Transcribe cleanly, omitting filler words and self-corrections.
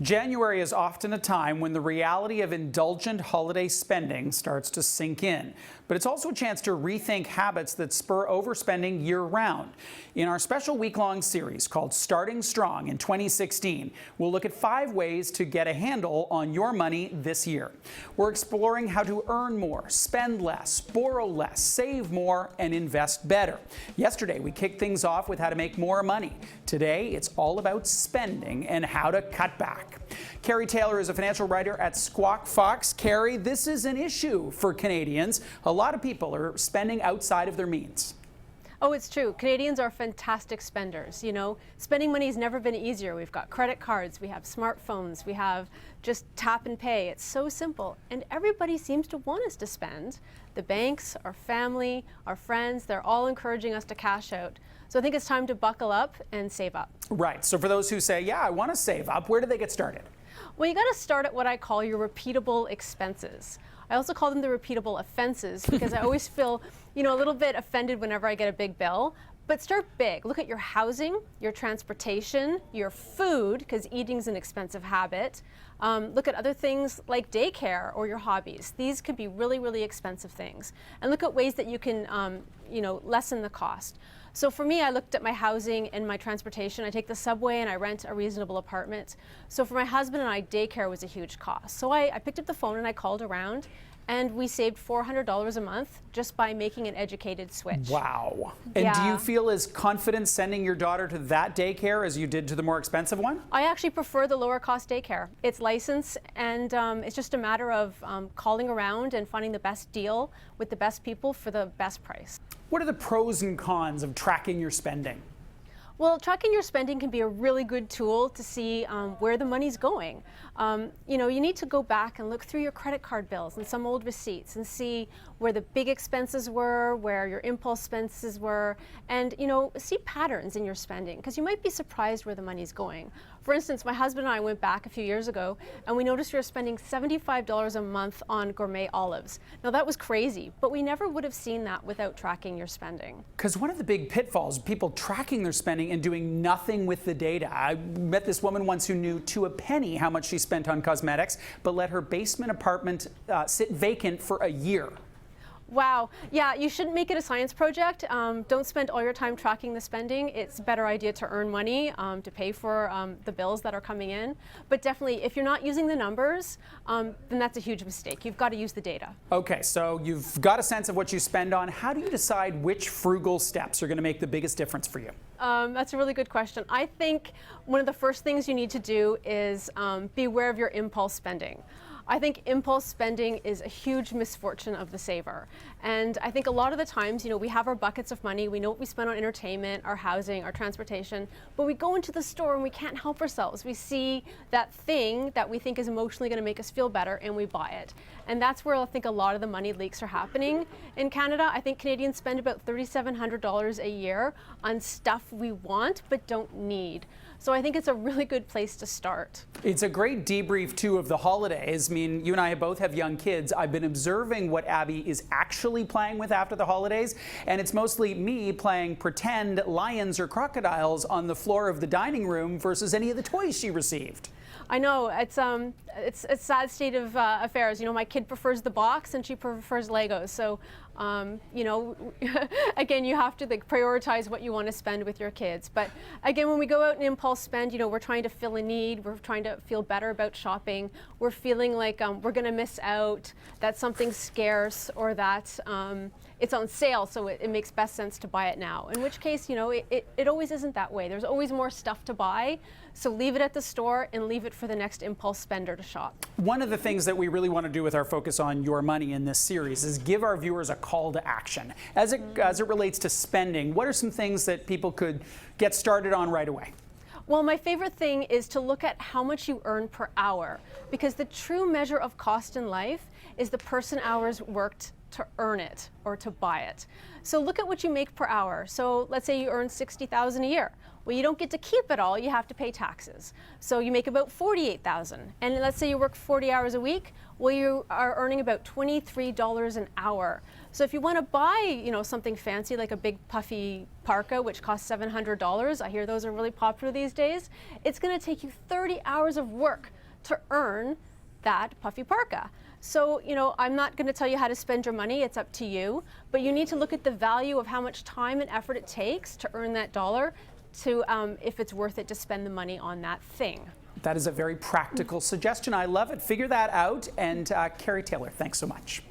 January is often a time when the reality of indulgent holiday spending starts to sink in. But it's also a chance to rethink habits that spur overspending year-round. In our special week-long series called Starting Strong in 2016, we'll look at 5 ways to get a handle on your money this year. We're exploring how to earn more, spend less, borrow less, save more, and invest better. Yesterday, we kicked things off with how to make more money. Today, it's all about spending and how to cut back. Kerry Taylor is a financial writer at Squawk Fox. Kerry, this is an issue for Canadians. A lot of people are spending outside of their means. Oh, it's true. Canadians are fantastic spenders. You know, spending money has never been easier. We've got credit cards, we have smartphones, we have just tap and pay. It's so simple. And everybody seems to want us to spend. The banks, our family, our friends, they're all encouraging us to cash out. So I think it's time to buckle up and save up. Right. So for those who say, yeah, I want to save up, where do they get started? Well, you got to start at what I call your repeatable expenses. I also call them the repeatable offenses because I always feel, a little bit offended whenever I get a big bill. But start big. Look at your housing, your transportation, your food, because eating's an expensive habit. Look at other things like daycare or your hobbies. These could be really, really expensive things. And look at ways that you can, lessen the cost. So for me, I looked at my housing and my transportation. I take the subway and I rent a reasonable apartment. So for my husband and I, daycare was a huge cost. So I picked up the phone and I called around, and we saved $400 a month just by making an educated switch. Wow. And do you feel as confident sending your daughter to that daycare as you did to the more expensive one? I actually prefer the lower cost daycare. It's licensed, and it's just a matter of calling around and finding the best deal with the best people for the best price. What are the pros and cons of tracking your spending? Well, tracking your spending can be a really good tool to see where the money's going. You need to go back and look through your credit card bills and some old receipts and see where the big expenses were, where your impulse expenses were, and see patterns in your spending, because you might be surprised where the money's going. For instance, my husband and I went back a few years ago and we noticed we were spending $75 a month on gourmet olives. Now that was crazy, but we never would have seen that without tracking your spending. Because one of the big pitfalls, people tracking their spending and doing nothing with the data. I met this woman once who knew to a penny how much she spent on cosmetics, but let her basement apartment sit vacant for a year. Wow. Yeah, you shouldn't make it a science project. Don't spend all your time tracking the spending. It's a better idea to earn money, to pay for the bills that are coming in. But definitely, if you're not using the numbers, then that's a huge mistake. You've got to use the data. Okay, so you've got a sense of what you spend on. How do you decide which frugal steps are going to make the biggest difference for you? That's a really good question. I think one of the first things you need to do is be aware of your impulse spending. I think impulse spending is a huge misfortune of the saver. And I think a lot of the times, we have our buckets of money, we know what we spend on entertainment, our housing, our transportation, but we go into the store and we can't help ourselves. We see that thing that we think is emotionally going to make us feel better and we buy it. And that's where I think a lot of the money leaks are happening in Canada. I think Canadians spend about $3,700 a year on stuff we want but don't need. So I think it's a really good place to start. It's a great debrief, too, of the holidays. I mean, you and I both have young kids. I've been observing what Abby is actually playing with after the holidays, and it's mostly me playing pretend lions or crocodiles on the floor of the dining room versus any of the toys she received. I know, it's a sad state of affairs. My kid prefers the box and she prefers Legos. So, again, you have to prioritize what you want to spend with your kids. But again, when we go out and impulse spend, we're trying to fill a need. We're trying to feel better about shopping. We're feeling like we're going to miss out, that something's scarce, or that it's on sale, so it makes best sense to buy it now. In which case, it always isn't that way. There's always more stuff to buy. So leave it at the store and leave it for the next impulse spender to shop. One of the things that we really want to do with our focus on your money in this series is give our viewers a call to action. As it relates to spending, what are some things that people could get started on right away? Well, my favorite thing is to look at how much you earn per hour, because the true measure of cost in life is the person hours worked to earn it or to buy it. So look at what you make per hour. So let's say you earn $60,000 a year. Well, you don't get to keep it all, you have to pay taxes. So you make about $48,000. And let's say you work 40 hours a week, well, you are earning about $23 an hour. So if you want to buy, something fancy like a big puffy parka, which costs $700, I hear those are really popular these days, it's going to take you 30 hours of work to earn that puffy parka. So, I'm not going to tell you how to spend your money, it's up to you, but you need to look at the value of how much time and effort it takes to earn that dollar to if it's worth it to spend the money on that thing. That is a very practical suggestion. I love it. Figure that out. And Kerry Taylor, thanks so much.